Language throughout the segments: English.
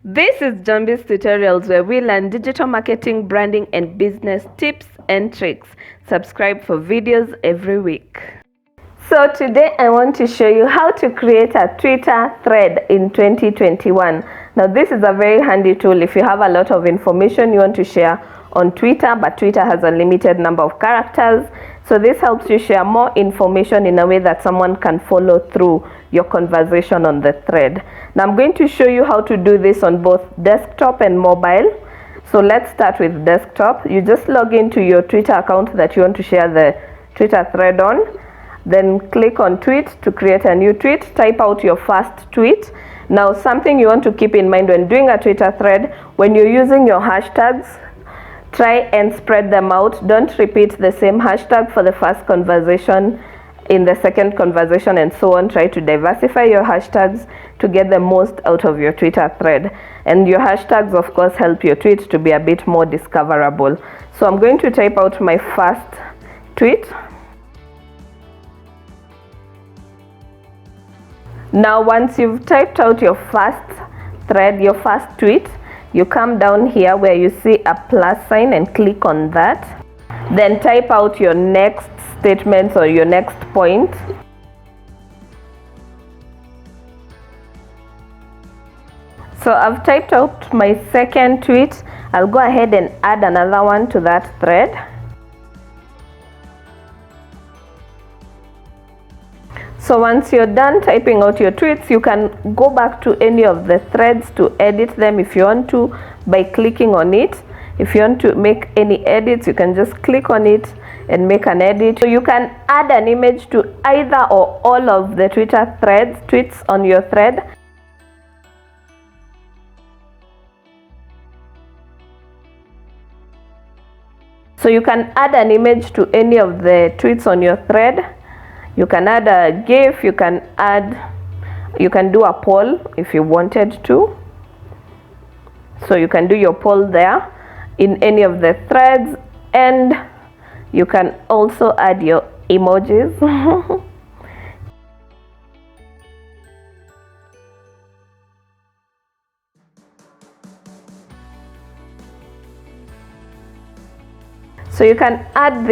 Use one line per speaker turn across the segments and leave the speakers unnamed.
This is Njambiz tutorials, where we learn digital marketing, branding, and business tips and tricks. Subscribe for videos every week. So today I want to show you how to create a Twitter thread in 2021. Now this is a very handy tool if you have a lot of information you want to share on Twitter, but Twitter has a limited number of characters. So this helps you share more information in a way that someone can follow through your conversation on the thread. Now I'm going to show you how to do this on both desktop and mobile. So let's start with desktop. You just log into your Twitter account that you want to share the Twitter thread on. Then click on tweet to create a new tweet. Type out your first tweet. Now something you want to keep in mind when doing a Twitter thread, when you're using your hashtags, try and spread them out. Don't repeat the same hashtag for the first conversation, in the second conversation, and so on. Try to diversify your hashtags to get the most out of your Twitter thread. And your hashtags, of course, help your tweet to be a bit more discoverable. So I'm going to type out my first tweet. Now once you've typed out your first thread, your first tweet, you come down here where you see a plus sign and click on that. Then type out your next statements or your next point. So I've typed out my second tweet. I'll go ahead and add another one to that thread. So once you're done typing out your tweets, you can go back to any of the threads to edit them if you want to by clicking on it. If you want to make any edits, you can just click on it and make an edit. So you can add an image to either or all of the Twitter threads, tweets on your thread. So you can add an image to any of the tweets on your thread. You can add a GIF, you can do a poll if you wanted to. So you can do your poll there in any of the threads, and you can also add your emojis. So you can add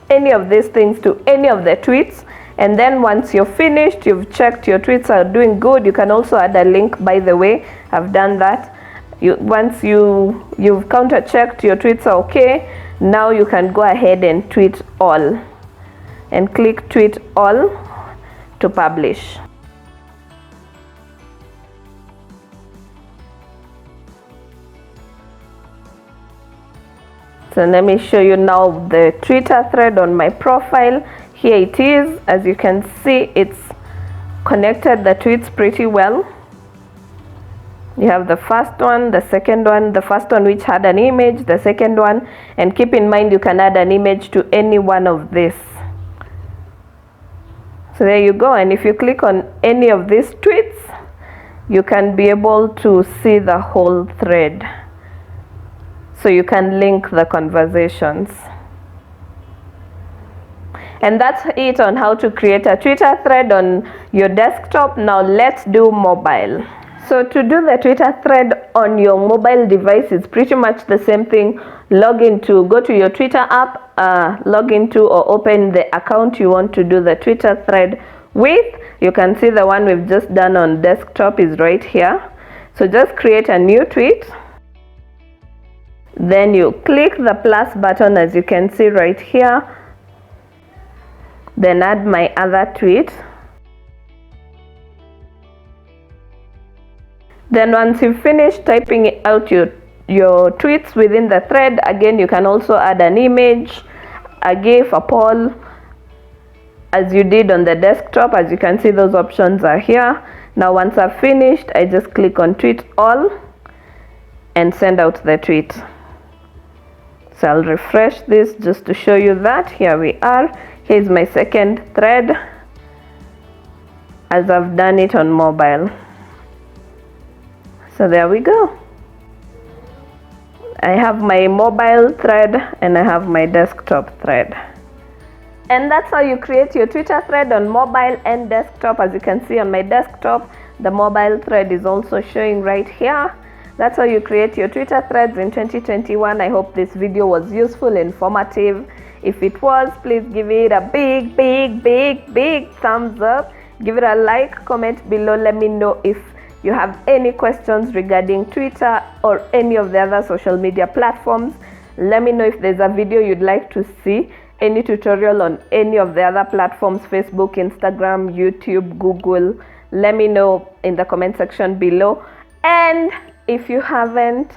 any of these things to any of the tweets. And then once you're finished, you've checked your tweets are doing good, you can also add a link. By the way, I've done that. Once you've counter checked your tweets are okay, now you can go ahead and tweet all and click tweet all to publish. So let me show you now the Twitter thread on my profile. Here it is. As you can see, it's connected the tweets pretty well. You have the first one, the second one, the first one which had an image, the second one, and keep in mind you can add an image to any one of this. So there you go, and if you click on any of these tweets, you can be able to see the whole thread. So you can link the conversations. And that's it on how to create a Twitter thread on your desktop. Now let's do mobile. So to do the Twitter thread on your mobile device, it's pretty much the same thing. Go to your Twitter app, log into or open the account you want to do the Twitter thread with. You can see the one we've just done on desktop is right here. So just create a new tweet. Then you click the plus button, as you can see right here. Then add my other tweet. Then once you've finished typing out your tweets within the thread, again you can also add an image, a GIF, a poll, as you did on the desktop. As you can see, those options are here. Now once I've finished, I just click on tweet all and send out the tweet. So I'll refresh this just to show you that. Here we are. Here's my second thread as I've done it on mobile. So there we go. I have my mobile thread and I have my desktop thread. And that's how you create your Twitter thread on mobile and desktop. As you can see on my desktop, the mobile thread is also showing right here. That's how you create your Twitter threads in 2021. I hope this video was useful, informative. If it was, please give it a big thumbs up. Give it a like, comment below. Let me know if you have any questions regarding Twitter or any of the other social media platforms. Let me know if there's a video you'd like to see, any tutorial on any of the other platforms, Facebook, Instagram, YouTube, Google. Let me know in the comment section below. And if you haven't,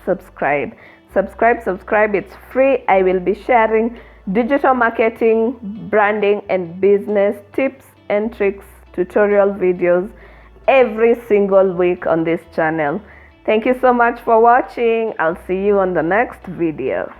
subscribe. It's free. I will be sharing digital marketing, branding, and business tips and tricks, tutorial videos every single week on this channel. Thank you so much for watching. I'll see you on the next video.